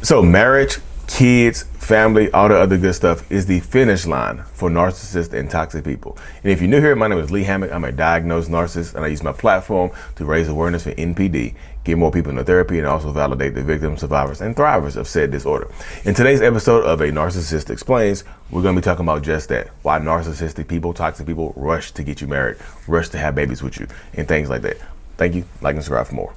So marriage, kids, family, all the other good stuff is the finish line for narcissists and toxic people. And if you're new here, my name is Lee Hammock. I'm a diagnosed narcissist, and I use my platform to raise awareness for NPD, get more people into therapy, and also validate the victims, survivors, and thrivers of said disorder. In today's episode of A Narcissist Explains, we're going to be talking about just that. Why narcissistic people, toxic people rush to get you married, rush to have babies with you, and things like that. Thank you. Like and subscribe for more.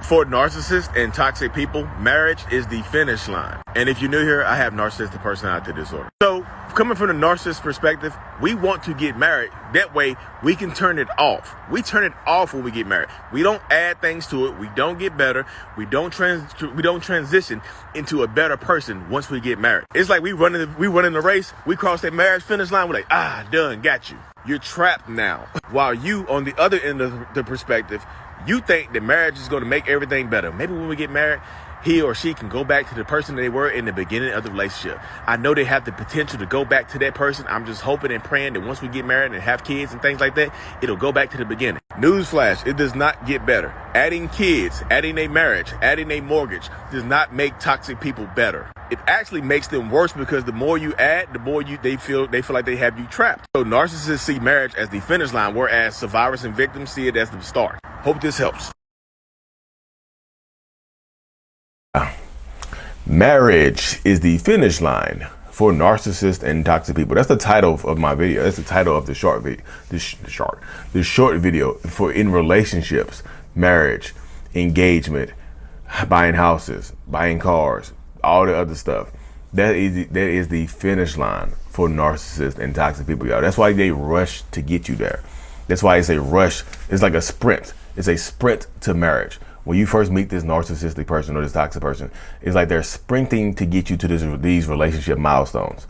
For narcissists and toxic people, marriage is the finish line. And if you're new here, I have narcissistic personality disorder. So coming from the narcissist perspective, we want to get married. That way we can turn it off. We turn it off when we get married. We don't add things to it. We don't get better. We don't transition into a better person once we get married. It's like we running the race. We cross that marriage finish line. We're like, done, got you. You're trapped now. While you, on the other end of the perspective, you think that marriage is going to make everything better. Maybe when we get married, he or she can go back to the person they were in the beginning of the relationship. I know they have the potential to go back to that person. I'm just hoping and praying that once we get married and have kids and things like that, it'll go back to the beginning. Newsflash, it does not get better. Adding kids, adding a marriage, adding a mortgage does not make toxic people better. It actually makes them worse because the more you add, the more they feel like they have you trapped. So narcissists see marriage as the finish line, whereas survivors and victims see it as the start. Hope this helps. Marriage is the finish line for narcissists and toxic people. That's the title of my video. That's the title of the short video. The short video for in relationships, marriage, engagement, buying houses, buying cars, all the other stuff. That is the finish line for narcissists and toxic people, y'all. That's why they rush to get you there. That's why it's a rush. It's like a sprint. It's a sprint to marriage. When you first meet this narcissistic person or this toxic person, it's like they're sprinting to get you to these relationship milestones.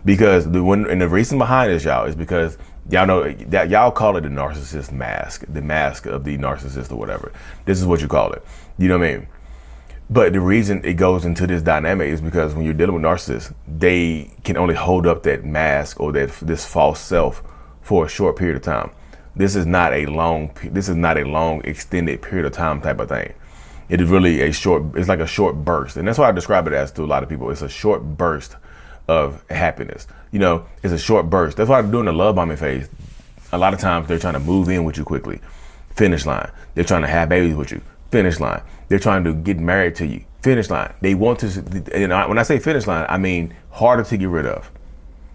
Because the reason behind this, y'all, is because y'all know that y'all call it the narcissist mask, the mask of the narcissist or whatever. This is what you call it. You know what I mean? But the reason it goes into this dynamic is because when you're dealing with narcissists, they can only hold up that mask or this false self for a short period of time. This is not a long extended period of time type of thing. It is really it's like a short burst. And that's why I describe it as to a lot of people. It's a short burst of happiness. You know, it's a short burst. That's why during the love bombing phase, a lot of times they're trying to move in with you quickly. Finish line. They're trying to have babies with you. Finish line. They're trying to get married to you. Finish line. They want to, and when I say finish line, I mean harder to get rid of.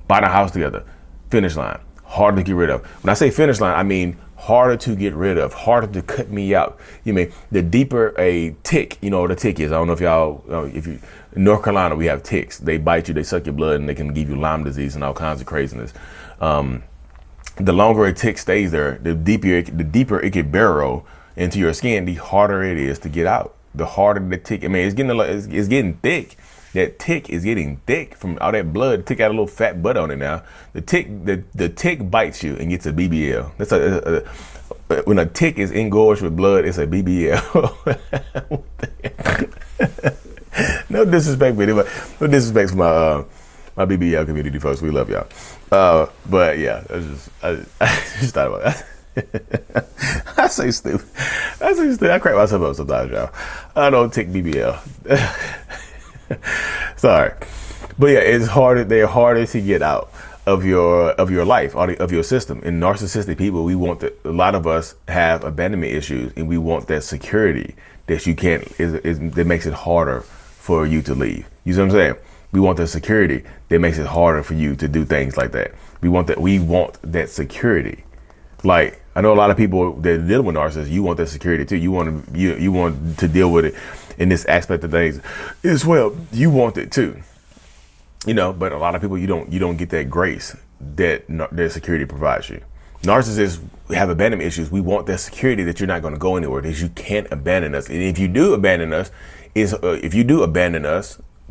Buy the house together. Finish line. Harder to get rid of. When I say finish line, I mean harder to get rid of, harder to cut me out. You mean the deeper a tick, you know what a tick is. I don't know if y'all, if you, in North Carolina, we have ticks. They bite you, they suck your blood, and they can give you Lyme disease and all kinds of craziness. The longer a tick stays there, the deeper it can burrow into your skin, the harder it is to get out. The harder the tick. I mean, it's getting thick. That tick is getting thick from all that blood. The tick got a little fat butt on it now. The tick bites you and gets a BBL. That's when a tick is engorged with blood, it's a BBL. No disrespect with it, but no disrespect for my BBL community folks. We love y'all. But yeah, I just thought about that. I say stupid. I crack myself up sometimes, y'all. I don't tick BBL. Sorry, but yeah, it's harder. They're harder to get out of your life, of your system. And narcissistic people, a lot of us have abandonment issues, and we want that security that you can't. That makes it harder for you to leave. You see what I'm saying? We want the security that makes it harder for you to do things like that. We want that security. Like, I know a lot of people that deal with narcissists. You want that security too. You want to deal with it in this aspect of things as well. You want it too, you know. But a lot of people, you don't get that grace that their security provides you. Narcissists have abandonment issues. We want that security that you're not going to go anywhere, that you can't abandon us. And if you do abandon us,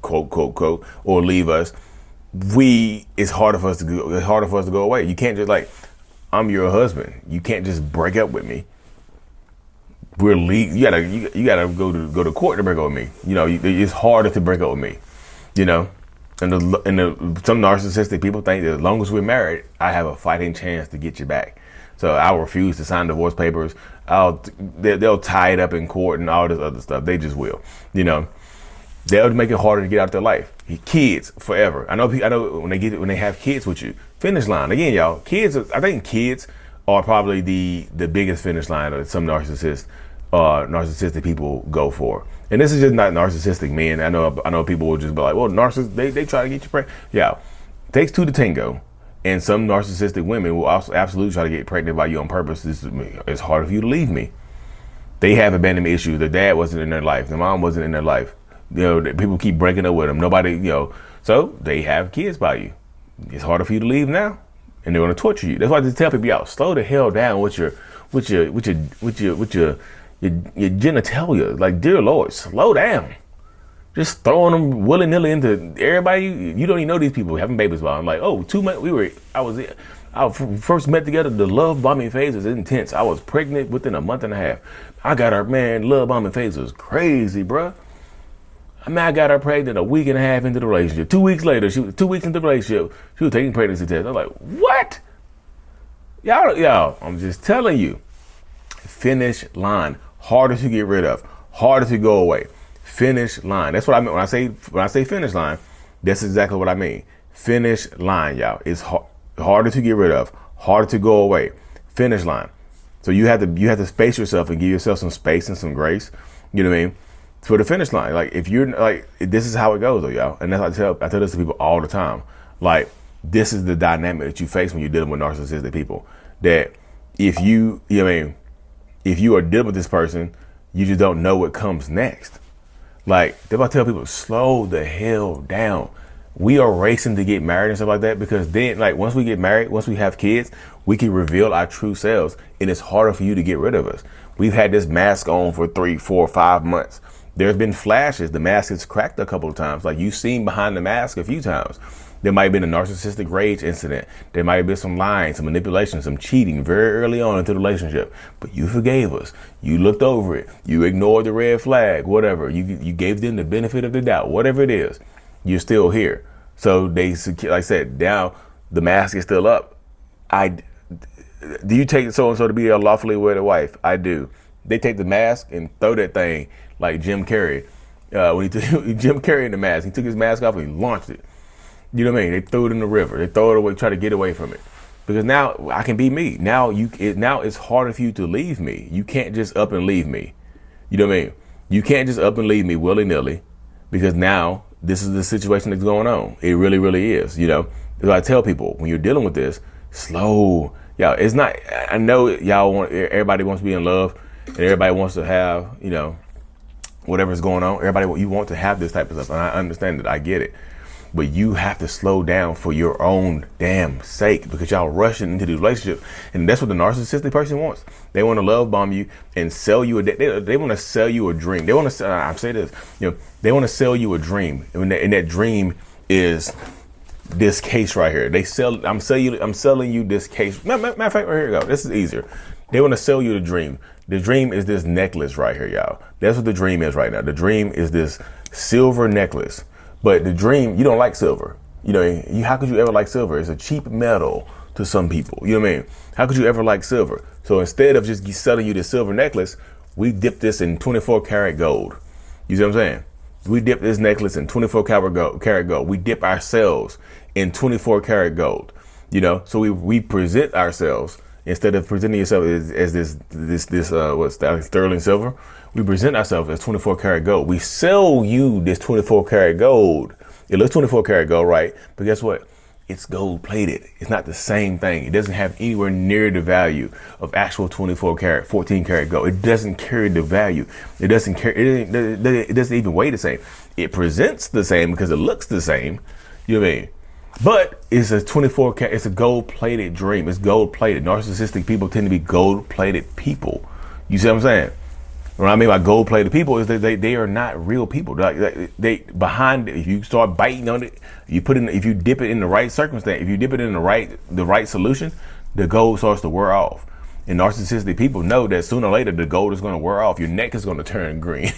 quote, or leave us, it's harder for us to go. It's harder for us to go away. You can't just I'm your husband. You can't just break up with me. You gotta go to court to break up with me. You know, it's harder to break up with me. You know, and some narcissistic people think that as long as we're married, I have a fighting chance to get you back. So I'll refuse to sign divorce papers. They'll tie it up in court and all this other stuff. They just will, you know. They'll make it harder to get out of their life. Kids forever. I know when they have kids with you. Finish line again, y'all. I think kids are probably the biggest finish line that some narcissistic people go for. And this is just not narcissistic men. I know people will just be like, well, narcissists, they try to get you pregnant. Yeah, it takes two to tango. And some narcissistic women will also absolutely try to get pregnant by you on purpose. It's harder for you to leave me. They have abandonment issues. Their dad wasn't in their life. Their mom wasn't in their life. You know, people keep breaking up with them. Nobody, you know, so they have kids by you. It's harder for you to leave now, and they're going to torture you. That's why I just tell people, y'all, slow the hell down with your genitalia. Like, dear Lord, slow down. Just throwing them willy nilly into everybody. You don't even know these people having babies by. I'm like, oh, 2 months. I first met together. The love bombing phase was intense. I was pregnant within a month and a half. I got her, man. Love bombing phase was crazy, bruh. I mean, I got her pregnant a week and a half into the relationship. 2 weeks later, 2 weeks into the relationship, she was taking pregnancy tests. I was like, what? Y'all, I'm just telling you. Finish line. Harder to get rid of. Harder to go away. Finish line. That's what I mean. When I say finish line, that's exactly what I mean. Finish line, y'all. It's harder to get rid of. Harder to go away. Finish line. So you have to space yourself and give yourself some space and some grace. You know what I mean? For the finish line. Like, if you're like, this is how it goes though, y'all. And that's I tell this to people all the time. Like, this is the dynamic that you face when you're dealing with narcissistic people. That if you know what I mean, if you are dealing with this person, you just don't know what comes next. Like, if I tell people, slow the hell down. We are racing to get married and stuff like that, because then, like, once we get married, once we have kids, we can reveal our true selves, and it's harder for you to get rid of us. We've had this mask on for 3, 4, 5 months. There's been flashes. The mask has cracked a couple of times. Like, you've seen behind the mask a few times. There might have been a narcissistic rage incident. There might have been some lying, some manipulation, some cheating very early on into the relationship. But you forgave us. You looked over it. You ignored the red flag, whatever. You gave them the benefit of the doubt, whatever it is. You're still here. So they, like I said, now the mask is still up. Do you take so-and-so to be a lawfully wedded wife? I do. They take the mask and throw that thing like Jim Carrey. When Jim Carrey in the mask, he took his mask off and he launched it. You know what I mean? They threw it in the river. They throw it away, try to get away from it. Because now I can be me. Now it's harder for you to leave me. You can't just up and leave me. You know what I mean? You can't just up and leave me willy-nilly, because now this is the situation that's going on. It really, really is. You know, as I tell people, when you're dealing with this, slow. Y'all, it's not, I know everybody wants to be in love, and everybody wants to have, you know, whatever's going on. You want to have this type of stuff, and I understand it. I get it. But you have to slow down for your own damn sake, because y'all rushing into the relationship, and that's what the narcissistic person wants. They want to love bomb you and sell you they want to sell you a dream. They want to I say this, you know, they want to sell you a dream, and that dream is this case right here. I'm selling you this case. Matter of fact, right here you go. This is easier. They want to sell you the dream. The dream is this necklace right here, y'all. That's what the dream is right now. The dream is this silver necklace. But the dream, you don't like silver. You know, how could you ever like silver? It's a cheap metal to some people. You know what I mean? How could you ever like silver? So instead of just selling you the silver necklace, we dip this in 24 karat gold. You see what I'm saying? We dip this necklace in 24 karat gold. We dip ourselves in 24 karat gold. You know, so we present ourselves, instead of presenting yourself as this what's that, sterling silver. We present ourselves as 24 karat gold. We sell you this 24 karat gold. It looks 24 karat gold, right? But guess what? It's gold plated. It's not the same thing. It doesn't have anywhere near the value of actual 24 karat, 14 karat gold. It doesn't carry the value. It doesn't even weigh the same. It presents the same because it looks the same. You know what I mean? But it's a 24 karat, it's a gold plated dream. It's gold plated. Narcissistic people tend to be gold plated people. You see what I'm saying? What I mean by gold plated people is that they are not real people. They behind it, if you start biting on it, if you dip it in the right circumstance, if you dip it in the right solution, the gold starts to wear off. And narcissistic people know that sooner or later the gold is going to wear off. Your neck is going to turn green.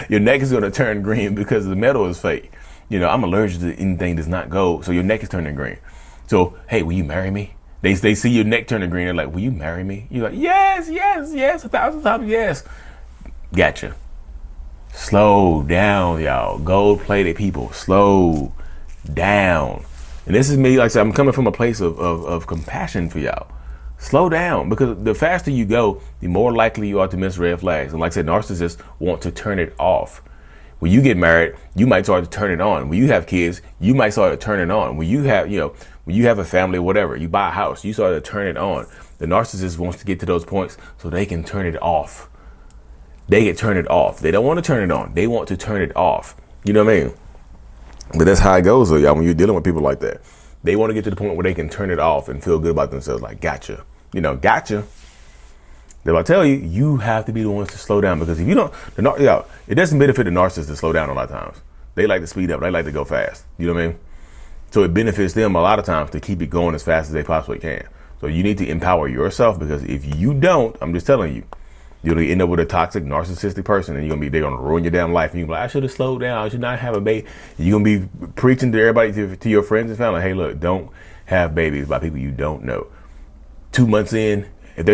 Your neck is going to turn green because the metal is fake. You know, I'm allergic to anything that's not gold, so your neck is turning green. So, hey, will you marry me? They see your neck turning green. They're like, will you marry me? You're like, yes, yes, yes, 1,000 times yes. Gotcha. Slow down, y'all. Gold-plated people. Slow down. And this is me, like I said, I'm coming from a place of compassion for y'all. Slow down, because the faster you go, the more likely you are to miss red flags. And like I said, narcissists want to turn it off. When you get married, you might start to turn it on. When you have kids, you might start to turn it on. When you have, when you have a family, whatever, you buy a house, you start to turn it on. The narcissist wants to get to those points so they can turn it off. They can turn it off. They don't want to turn it on. They want to turn it off. You know what I mean? But that's how it goes, though, y'all, when you're dealing with people like that. They want to get to the point where they can turn it off and feel good about themselves. Like, gotcha. Gotcha. If I tell you, you have to be the ones to slow down, because if you don't, it doesn't benefit the narcissist to slow down a lot of times. They like to speed up. They like to go fast. You know what I mean? So it benefits them a lot of times to keep it going as fast as they possibly can. So you need to empower yourself, because if you don't, I'm just telling you, you'll end up with a toxic, narcissistic person, and they're gonna ruin your damn life. And you're like, I should have slowed down. I should not have a baby. You're gonna be preaching to everybody, to your friends and family, hey, look, don't have babies by people you don't know. 2 months in, if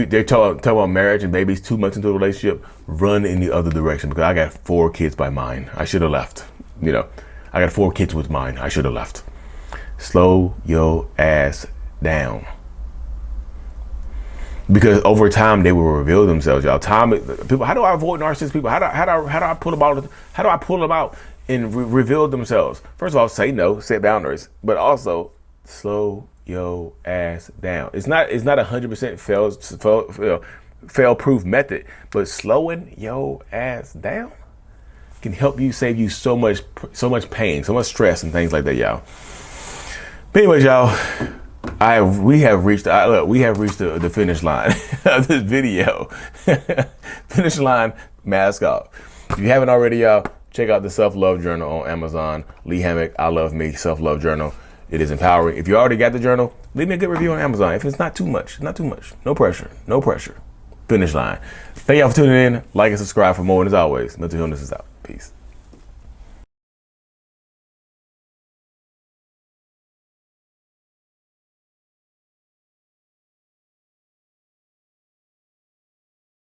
they're talking about marriage and babies 2 months into a relationship, run in the other direction, because I got 4 kids by mine. I should have left. I got 4 kids with mine. I should have left. Slow your ass down. Because over time they will reveal themselves, y'all. People, how do I avoid narcissist people? How do I pull them out? How do I pull them out and reveal themselves? First of all, say no, set boundaries, but also slow your ass down. It's not 100% fail-proof method, but slowing your ass down can help you, save you so much pain, so much stress and things like that, y'all. But anyways, y'all, we have reached the finish line of this video. Finish line, mask off. If you haven't already, y'all, check out the Self-Love Journal on Amazon. Lee Hammock, I Love Me, Self-Love Journal. It is empowering. If you already got the journal, leave me a good review on Amazon. If it's not too much. No pressure. Finish line. Thank y'all for tuning in. Like and subscribe for more. And as always, mental illness is out. Peace.